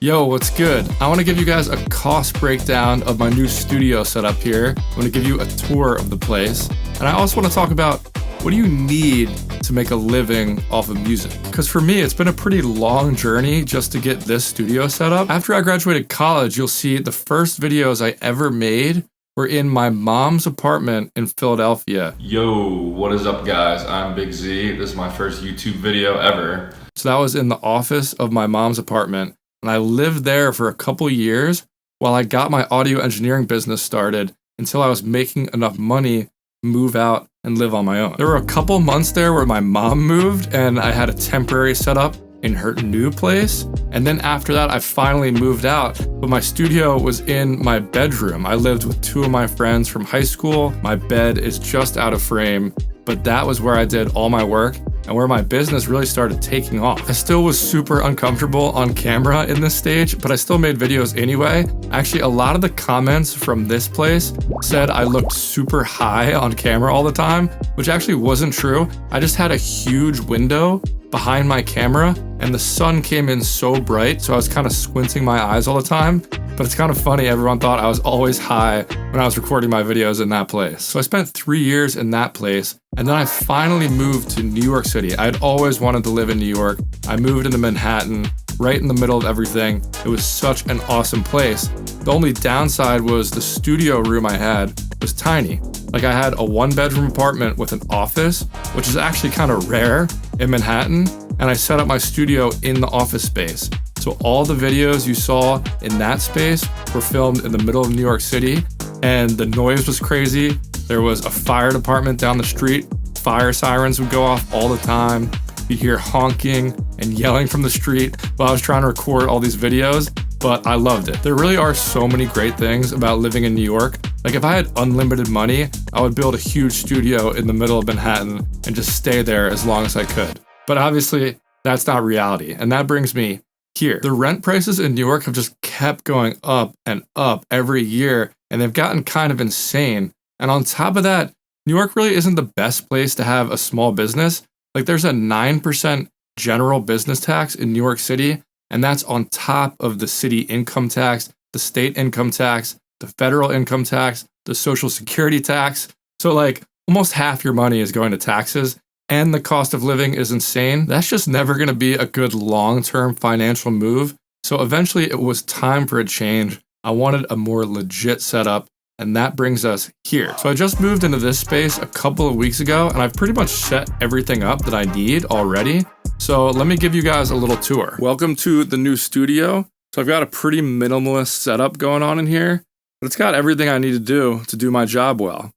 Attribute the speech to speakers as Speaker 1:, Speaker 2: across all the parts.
Speaker 1: Yo, what's good? I want to give you guys a cost breakdown of my new studio setup here. I want to give you a tour of the place. And I also want to talk about what do you need to make a living off of music? Because for me, it's been a pretty long journey just to get this studio set up. After I graduated college, you'll see the first videos I ever made were in my mom's apartment in Philadelphia. Yo, what is up, guys? I'm Big Z. This is my first YouTube video ever. So that was in the office of my mom's apartment. And I lived there for a couple years while I got my audio engineering business started until I was making enough money to move out and live on my own. There were a couple months there where my mom moved and I had a temporary setup in her new place. And then after that, I finally moved out, but my studio was in my bedroom. I lived with two of my friends from high school. My bed is just out of frame, but that was where I did all my work and where my business really started taking off. I still was super uncomfortable on camera in this stage, but I still made videos anyway. Actually, a lot of the comments from this place said I looked super high on camera all the time, which actually wasn't true. I just had a huge window behind my camera and the sun came in so bright, so I was kind of squinting my eyes all the time. But it's kind of funny, everyone thought I was always high when I was recording my videos in that place. So I spent 3 years in that place, and then I finally moved to New York City. I'd always wanted to live in New York. I moved into Manhattan, right in the middle of everything. It was such an awesome place. The only downside was the studio room I had was tiny. Like I had a 1-bedroom apartment with an office, which is actually kind of rare in Manhattan, and I set up my studio in the office space. So all the videos you saw in that space were filmed in the middle of New York City, and the noise was crazy. There was a fire department down the street. Fire sirens would go off all the time. You'd hear honking and yelling from the street while I was trying to record all these videos, but I loved it. There really are so many great things about living in New York. Like if I had unlimited money, I would build a huge studio in the middle of Manhattan and just stay there as long as I could. But obviously, that's not reality, and that brings me here. The rent prices in New York have just kept going up and up every year, and they've gotten kind of insane. And on top of that, New York really isn't the best place to have a small business. Like there's a 9% general business tax in New York City, and that's on top of the city income tax, the state income tax, the federal income tax, the social security tax. So like almost half your money is going to taxes. And the cost of living is insane. That's just never going to be a good long-term financial move. So eventually it was time for a change. I wanted a more legit setup, and that brings us here. So I just moved into this space a couple of weeks ago, and I've pretty much set everything up that I need already. So let me give you guys a little tour. Welcome to the new studio. So I've got a pretty minimalist setup going on in here, but it's got everything I need to do my job well.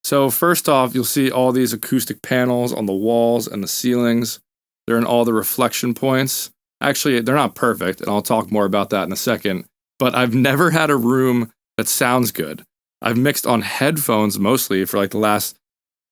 Speaker 1: So first off, you'll see all these acoustic panels on the walls and the ceilings. They're in all the reflection points. Actually, they're not perfect, and I'll talk more about that in a second, but I've never had a room that sounds good. I've mixed on headphones mostly for like the last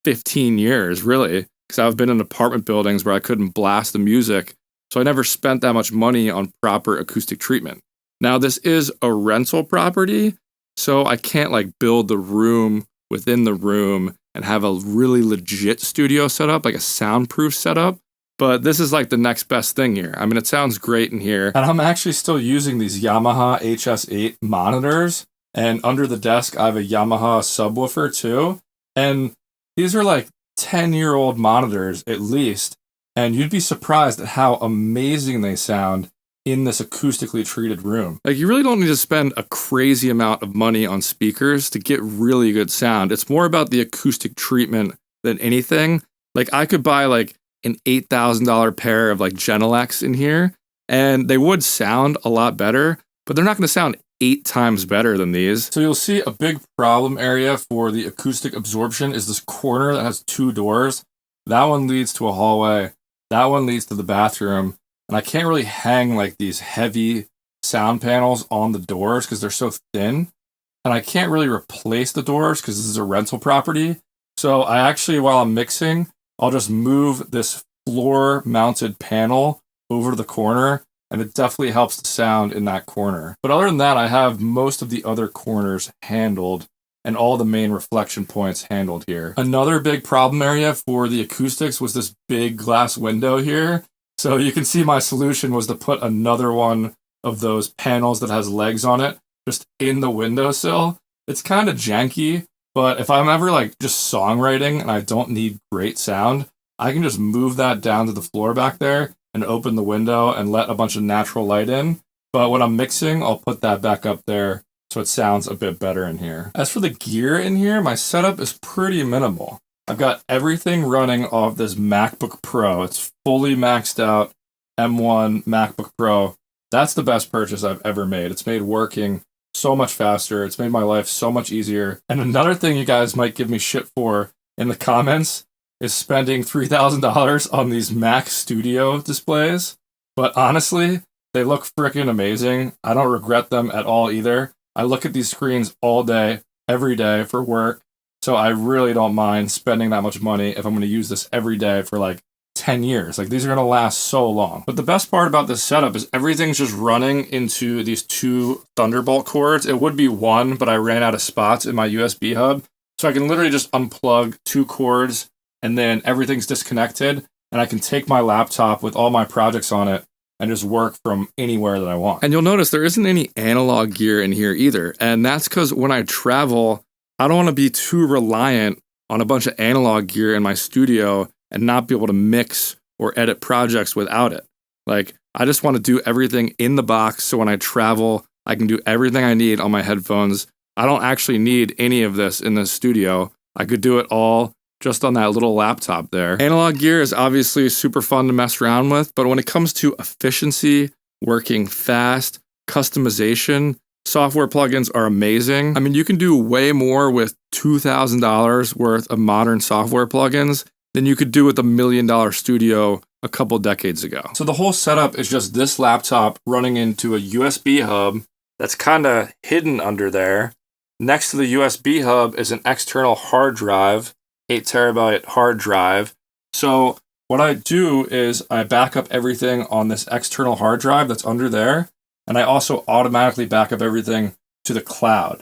Speaker 1: 15 years, really, because I've been in apartment buildings where I couldn't blast the music, so I never spent that much money on proper acoustic treatment. Now, this is a rental property, so I can't like build the room within the room and have a really legit studio setup, like a soundproof setup. But this is like the next best thing here. I mean, it sounds great in here. And I'm actually still using these Yamaha HS8 monitors. And under the desk, I have a Yamaha subwoofer too. And these are like 10-year-old monitors at least. And you'd be surprised at how amazing they sound in this acoustically treated room. Like you really don't need to spend a crazy amount of money on speakers to get really good sound. It's more about the acoustic treatment than anything. Like I could buy like an $8,000 pair of like Genelecs in here and they would sound a lot better, but they're not going to sound 8 times better than these. So you'll see a big problem area for the acoustic absorption is this corner that has 2 doors. That one leads to a hallway. That one leads to the bathroom. And I can't really hang like these heavy sound panels on the doors because they're so thin. And I can't really replace the doors because this is a rental property. So I actually, while I'm mixing, I'll just move this floor mounted panel over to the corner, and it definitely helps the sound in that corner. But other than that, I have most of the other corners handled and all the main reflection points handled here. Another big problem area for the acoustics was this big glass window here. So you can see my solution was to put another one of those panels that has legs on it just in the windowsill. It's kind of janky, but if I'm ever like just songwriting and I don't need great sound, I can just move that down to the floor back there and open the window and let a bunch of natural light in. But when I'm mixing, I'll put that back up there so it sounds a bit better in here. As for the gear in here, my setup is pretty minimal. I've got everything running off this MacBook Pro. It's fully maxed out M1 MacBook Pro. That's the best purchase I've ever made. It's made working so much faster. It's made my life so much easier. And another thing you guys might give me shit for in the comments is spending $3,000 on these Mac Studio displays. But honestly, they look freaking amazing. I don't regret them at all either. I look at these screens all day, every day for work. So I really don't mind spending that much money if I'm going to use this every day for like 10 years. Like, these are going to last so long. But the best part about this setup is everything's just running into these two Thunderbolt cords. It would be one, but I ran out of spots in my USB hub. So I can literally just unplug two cords and then everything's disconnected. And I can take my laptop with all my projects on it and just work from anywhere that I want. And you'll notice there isn't any analog gear in here either. And that's because when I travel, I don't want to be too reliant on a bunch of analog gear in my studio and not be able to mix or edit projects without it. Like, I just want to do everything in the box so when I travel, I can do everything I need on my headphones. I don't actually need any of this in the studio. I could do it all just on that little laptop there. Analog gear is obviously super fun to mess around with, but when it comes to efficiency, working fast, customization, software plugins are amazing. I mean, you can do way more with $2,000 worth of modern software plugins than you could do with $1 million studio a couple decades ago. So the whole setup is just this laptop running into a USB hub that's kind of hidden under there. Next to the USB hub is an external hard drive, 8 terabyte hard drive. So what I do is I back up everything on this external hard drive that's under there. And I also automatically back up everything to the cloud.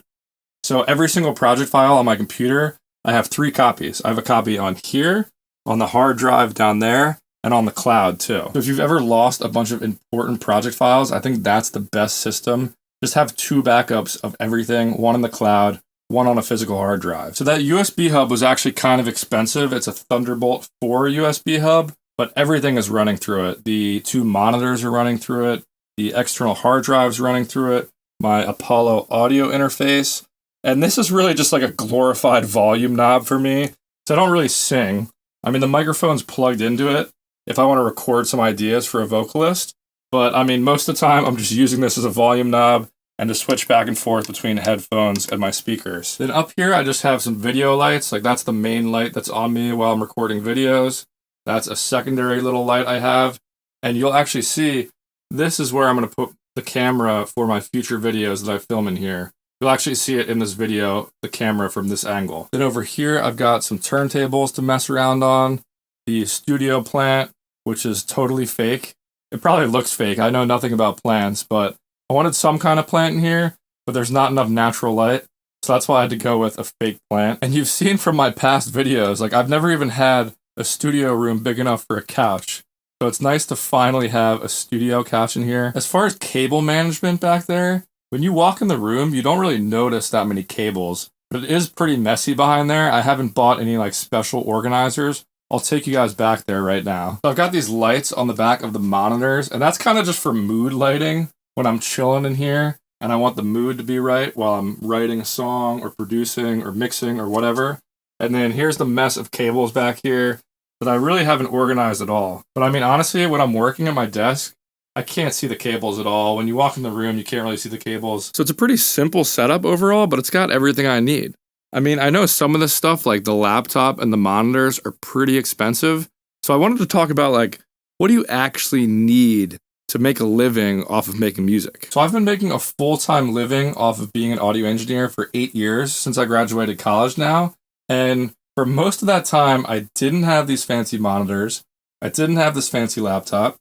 Speaker 1: So every single project file on my computer, I have 3 copies. I have a copy on here, on the hard drive down there, and on the cloud too. So if you've ever lost a bunch of important project files, I think that's the best system. Just have 2 backups of everything, one in the cloud, one on a physical hard drive. So that USB hub was actually kind of expensive. It's a Thunderbolt 4 USB hub, but everything is running through it. The 2 monitors are running through it. The external hard drive's running through it. My Apollo audio interface. And this is really just like a glorified volume knob for me. So I don't really sing. I mean, the microphone's plugged into it if I want to record some ideas for a vocalist. But I mean, most of the time, I'm just using this as a volume knob and to switch back and forth between headphones and my speakers. Then up here, I just have some video lights. Like, that's the main light that's on me while I'm recording videos. That's a secondary little light I have. And you'll actually see this is where I'm going to put the camera for my future videos that I film in here. You'll actually see it in this video, the camera from this angle. Then over here, I've got some turntables to mess around on. The studio plant, which is totally fake. It probably looks fake. I know nothing about plants, but I wanted some kind of plant in here, but there's not enough natural light. So that's why I had to go with a fake plant. And you've seen from my past videos, like, I've never even had a studio room big enough for a couch. So it's nice to finally have a studio couch in here. As far as cable management back there, when you walk in the room, you don't really notice that many cables, but it is pretty messy behind there. I haven't bought any like special organizers. I'll take you guys back there right now. So I've got these lights on the back of the monitors, and that's kind of just for mood lighting when I'm chilling in here and I want the mood to be right while I'm writing a song or producing or mixing or whatever. And then here's the mess of cables back here that I really haven't organized at all. But I mean, honestly, when I'm working at my desk, I can't see the cables at all. When you walk in the room, you can't really see the cables. So it's a pretty simple setup overall, but it's got everything I need. I mean, I know some of this stuff, like the laptop and the monitors, are pretty expensive. So I wanted to talk about, like, what do you actually need to make a living off of making music? So I've been making a full-time living off of being an audio engineer for 8 years since I graduated college now. And for most of that time, I didn't have these fancy monitors. I didn't have this fancy laptop.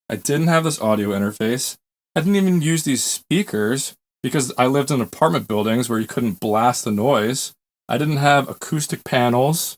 Speaker 1: I didn't have this audio interface. I didn't even use these speakers because I lived in apartment buildings where you couldn't blast the noise. I didn't have acoustic panels.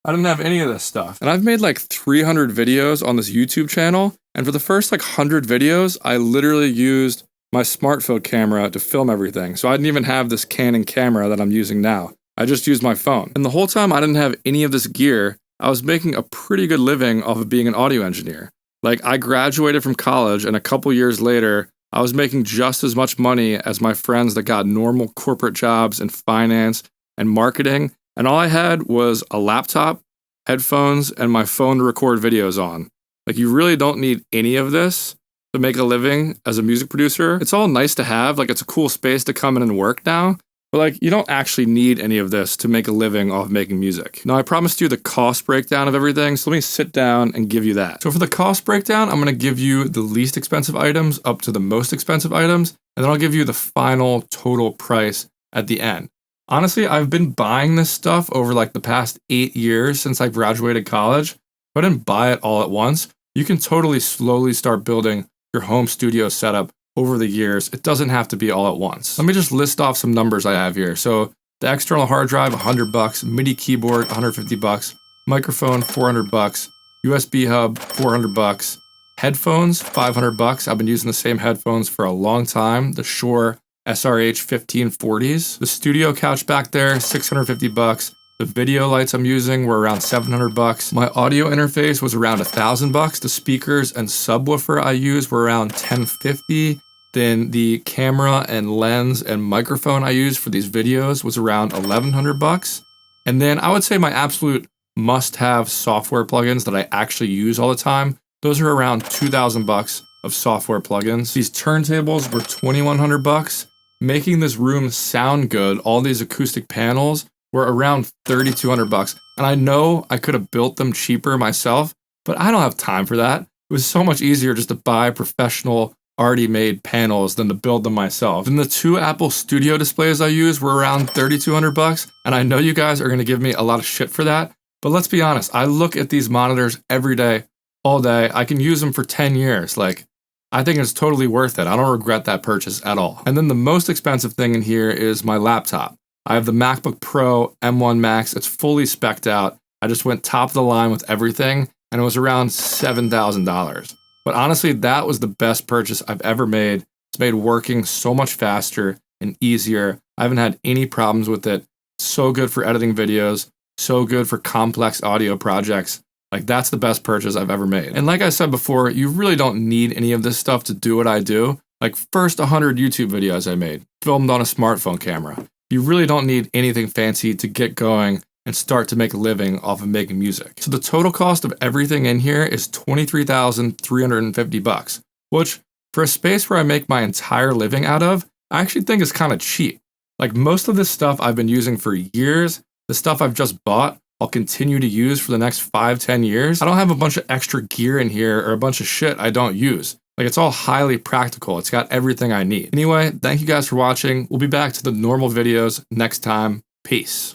Speaker 1: I didn't have any of this stuff. And I've made like 300 videos on this YouTube channel. And for the first like 100 videos, I literally used my smartphone camera to film everything. So I didn't even have this Canon camera that I'm using now. I just used my phone. And the whole time I didn't have any of this gear, I was making a pretty good living off of being an audio engineer. Like, I graduated from college, and a couple years later, I was making just as much money as my friends that got normal corporate jobs in finance and marketing, and all I had was a laptop, headphones, and my phone to record videos on. Like, you really don't need any of this to make a living as a music producer. It's all nice to have, like, it's a cool space to come in and work now, but like, you don't actually need any of this to make a living off making music. Now, I promised you the cost breakdown of everything, so let me sit down and give you that. So for the cost breakdown, I'm gonna give you the least expensive items up to the most expensive items, and then I'll give you the final total price at the end. Honestly, I've been buying this stuff over like the past 8 years since I graduated college. I didn't buy it all at once. You can totally slowly start building your home studio setup over the years. It doesn't have to be all at once. Let me just list off some numbers I have here. So the external hard drive, $100, MIDI keyboard, $150, microphone, $400, USB hub, $400, headphones, $500. I've been using the same headphones for a long time. The Shure SRH 1540s. The studio couch back there, $650. The video lights I'm using were around $700. My audio interface was around $1,000. The speakers and subwoofer I used were around $1,050. Then the camera and lens and microphone I used for these videos was around $1,100. And then I would say my absolute must-have software plugins that I actually use all the time, those are around $2,000 of software plugins. These turntables were $2,100. Making this room sound good, all these acoustic panels were around $3,200. And I know I could have built them cheaper myself, but I don't have time for that. It was so much easier just to buy professional, already made panels than to build them myself. And the 2 Apple Studio displays I used were around $3,200. And I know you guys are gonna give me a lot of shit for that, but let's be honest, I look at these monitors every day, all day. I can use them for 10 years. Like, I think it's totally worth it. I don't regret that purchase at all. And then the most expensive thing in here is my laptop. I have the MacBook Pro M1 Max. It's fully spec'd out. I just went top of the line with everything, and it was around $7,000. But honestly, that was the best purchase I've ever made. It's made working so much faster and easier. I haven't had any problems with it. So good for editing videos, so good for complex audio projects. Like, that's the best purchase I've ever made. And like I said before, you really don't need any of this stuff to do what I do. Like, first 100 YouTube videos I made, filmed on a smartphone camera. You really don't need anything fancy to get going and start to make a living off of making music. So the total cost of everything in here is $23,350, which for a space where I make my entire living out of, I actually think is kind of cheap. Like, most of this stuff I've been using for years, the stuff I've just bought, I'll continue to use for the next 5-10 years. I don't have a bunch of extra gear in here or a bunch of shit I don't use. Like, it's all highly practical. It's got everything I need. Anyway, thank you guys for watching. We'll be back to the normal videos next time. Peace.